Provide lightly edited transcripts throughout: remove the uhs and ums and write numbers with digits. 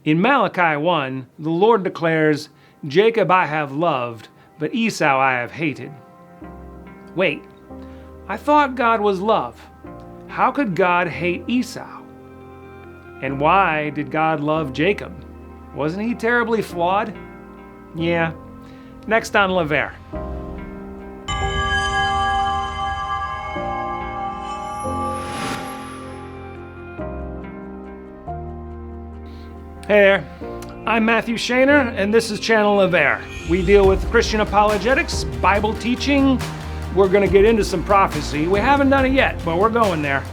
In Malachi 1, the Lord declares, "Jacob I have loved, but Esau I have hated." Wait, I thought God was love. How could God hate Esau? And why did God love Jacob? Wasn't he terribly flawed? Yeah. Next on Levaire. Hey there, I'm Matthew Shaner, and this is Channel Levaire. We deal with Christian apologetics, Bible teaching. We're going to get into some prophecy. We haven't done it yet, but we're going there.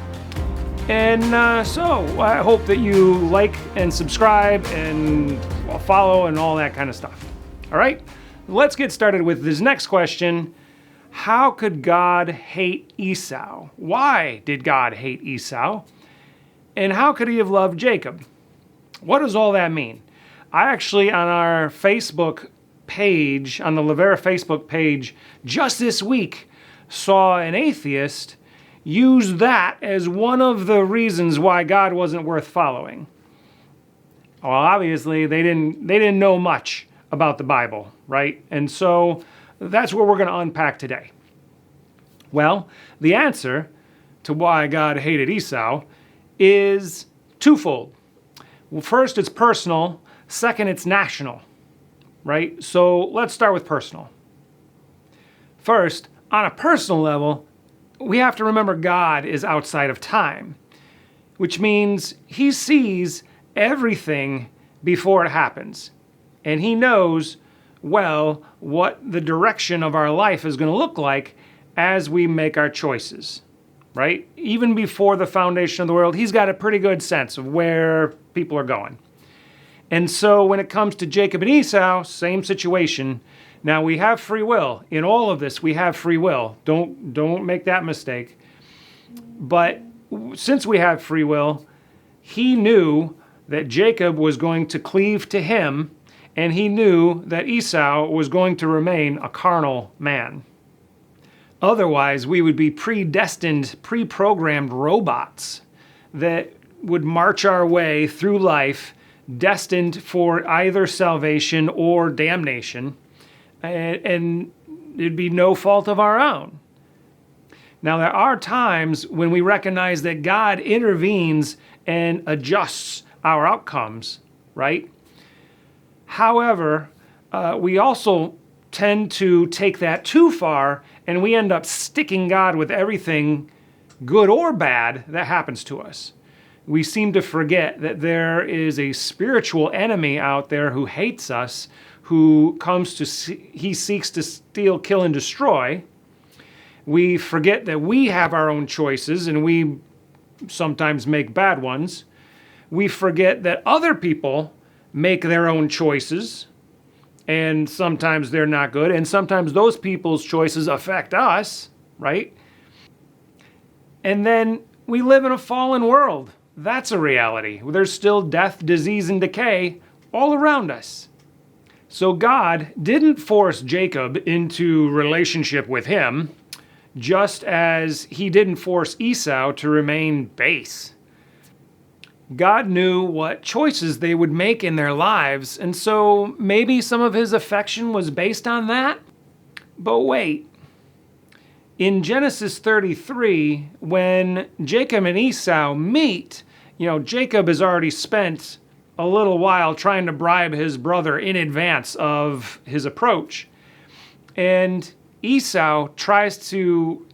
And so I hope that you like and subscribe and follow and all that kind of stuff. All right, let's get started with this next question. How could God hate Esau? Why did God hate Esau? And how could he have loved Jacob? What does all that mean? I actually, on our Facebook page, on the Levaire Facebook page, just this week, saw an atheist use that as one of the reasons why God wasn't worth following. Well, obviously, they didn't know much about the Bible, right? And so that's what we're going to unpack today. Well, the answer to why God hated Esau is twofold. Well, first, it's personal. Second, it's national, right? So let's start with personal. First, on a personal level, we have to remember God is outside of time, which means he sees everything before it happens. And he knows, well, what the direction of our life is going to look like as we make our choices. Right? Even before the foundation of the world, he's got a pretty good sense of where people are going. And so when it comes to Jacob and Esau, same situation. Now we have free will. In all of this, we have free will. Don't make that mistake. But since we have free will, he knew that Jacob was going to cleave to him, and he knew that Esau was going to remain a carnal man. Otherwise, we would be predestined, pre-programmed robots that would march our way through life, destined for either salvation or damnation, and it'd be no fault of our own. Now, there are times when we recognize that God intervenes and adjusts our outcomes, right? However, we also tend to take that too far, and we end up sticking God with everything, good or bad, that happens to us. We seem to forget that there is a spiritual enemy out there who hates us, who he seeks to steal, kill, and destroy. We forget that we have our own choices, and we sometimes make bad ones. We forget that other people make their own choices, and sometimes they're not good, and sometimes those people's choices affect us, right? And then we live in a fallen world. That's a reality. There's still death, disease, and decay all around us. So God didn't force Jacob into relationship with him, just as he didn't force Esau to remain base. God knew what choices they would make in their lives, and so maybe some of his affection was based on that. But wait, in Genesis 33, when Jacob and Esau meet, Jacob has already spent a little while trying to bribe his brother in advance of his approach. And Esau tries to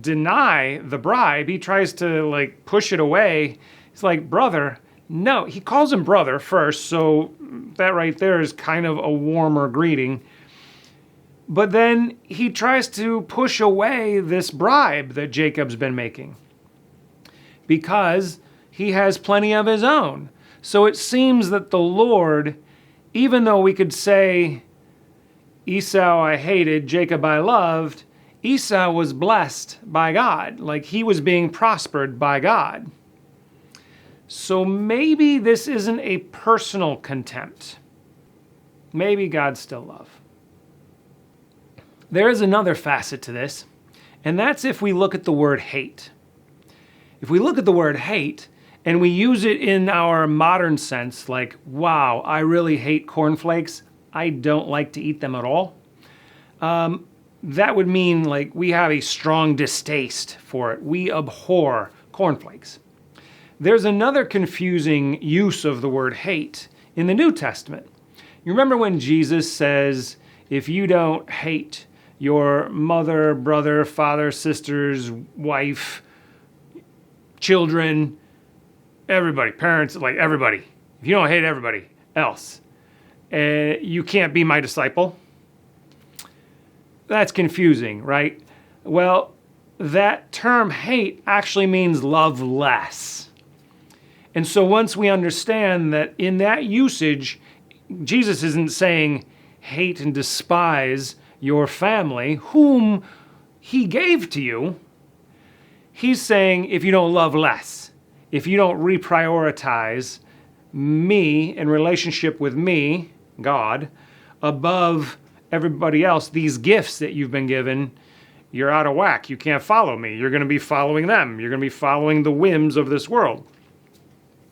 deny the bribe. He tries to push it away. He's like, brother, no. He calls him brother first, so that right there is kind of a warmer greeting. But then he tries to push away this bribe that Jacob's been making because he has plenty of his own. So it seems that the Lord, even though we could say, Esau I hated, Jacob I loved, Esau was blessed by God. He was being prospered by God. So maybe this isn't a personal contempt. Maybe God's still love. There is another facet to this, and that's if we look at the word hate. If we look at the word hate And we use it in our modern sense, like, wow, I really hate cornflakes. I don't like to eat them at all. That would mean like we have a strong distaste for it. We abhor cornflakes. There's another confusing use of the word hate in the New Testament. You remember when Jesus says, if you don't hate your mother, brother, father, sisters, wife, children, everybody, parents, like everybody. If you don't hate everybody else, you can't be my disciple. That's confusing, right? Well, that term hate actually means love less. And so once we understand that in that usage, Jesus isn't saying hate and despise your family, whom he gave to you. He's saying if you don't love less, if you don't reprioritize me in relationship with me, God, above everybody else, these gifts that you've been given, you're out of whack. You can't follow me. You're going to be following them. You're going to be following the whims of this world,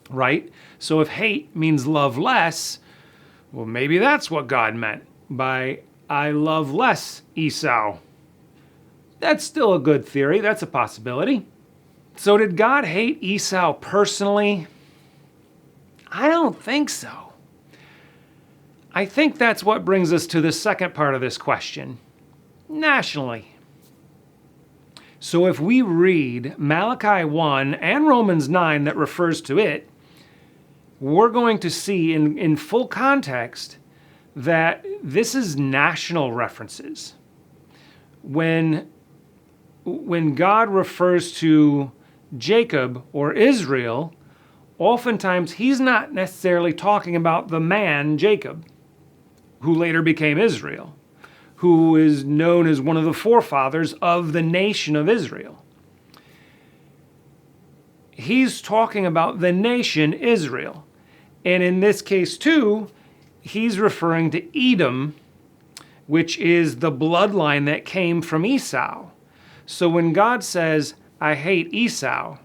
right? So if hate means love less, well, maybe that's what God meant by I love less Esau. That's still a good theory. That's a possibility. So did God hate Esau personally? I don't think so. I think that's what brings us to the second part of this question, nationally. So if we read Malachi 1 and Romans 9 that refers to it, we're going to see in full context that this is national references. When God refers to Jacob or Israel, oftentimes he's not necessarily talking about the man Jacob, who later became Israel, who is known as one of the forefathers of the nation of Israel. He's talking about the nation Israel. And in this case too, he's referring to Edom, which is the bloodline that came from Esau. So when God says, I hate Esau,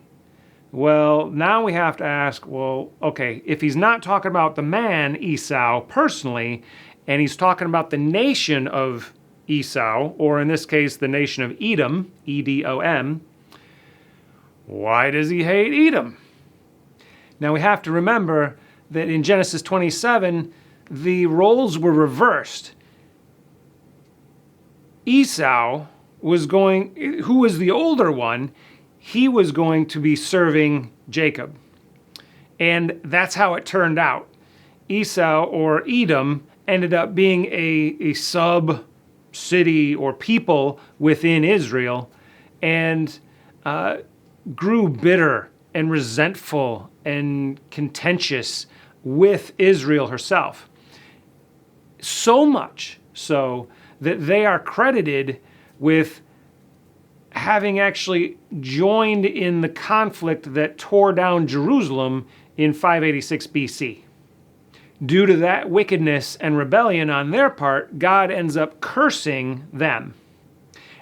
well, now we have to ask, well, okay, if he's not talking about the man Esau personally, and he's talking about the nation of Esau, or in this case, the nation of Edom, E-D-O-M, why does he hate Edom? Now we have to remember that in Genesis 27, the roles were reversed. Esau was who was the older one, he was going to be serving Jacob. And that's how it turned out. Esau, or Edom, ended up being a sub-city or people within Israel, and grew bitter and resentful and contentious with Israel herself. So much so that they are credited with having actually joined in the conflict that tore down Jerusalem in 586 BC. Due to that wickedness and rebellion on their part, God ends up cursing them.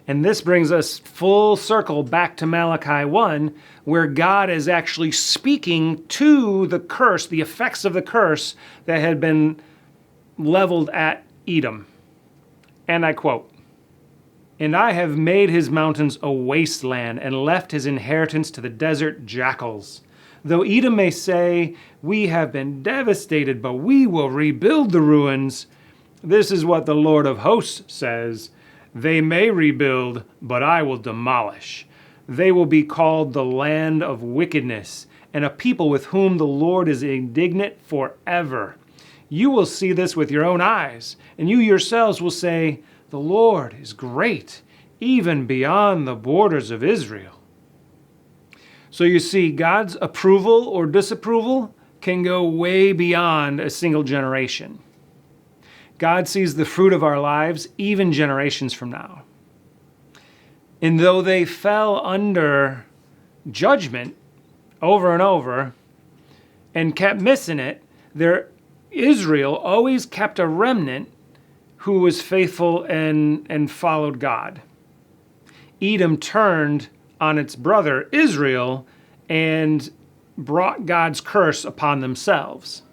And this brings us full circle back to Malachi 1, where God is actually speaking to the curse, the effects of the curse that had been leveled at Edom. And I quote, "And I have made his mountains a wasteland and left his inheritance to the desert jackals. Though Edom may say, we have been devastated, but we will rebuild the ruins. This is what the Lord of hosts says. They may rebuild, but I will demolish. They will be called the land of wickedness, and a people with whom the Lord is indignant forever. You will see this with your own eyes, and you yourselves will say, the Lord is great, even beyond the borders of Israel." So you see, God's approval or disapproval can go way beyond a single generation. God sees the fruit of our lives even generations from now. And though they fell under judgment over and over and kept missing it, Israel always kept a remnant who was faithful and followed God. Edom turned on its brother Israel and brought God's curse upon themselves.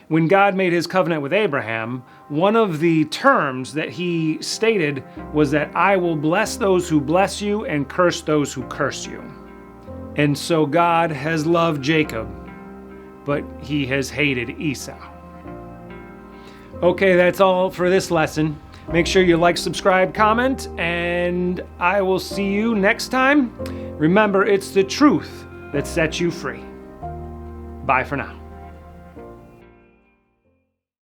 When God made his covenant with Abraham, one of the terms that he stated was that I will bless those who bless you and curse those who curse you. And so God has loved Jacob, but he has hated Esau. Okay, that's all for this lesson. Make sure you like, subscribe, comment, and I will see you next time. Remember, it's the truth that sets you free. Bye for now.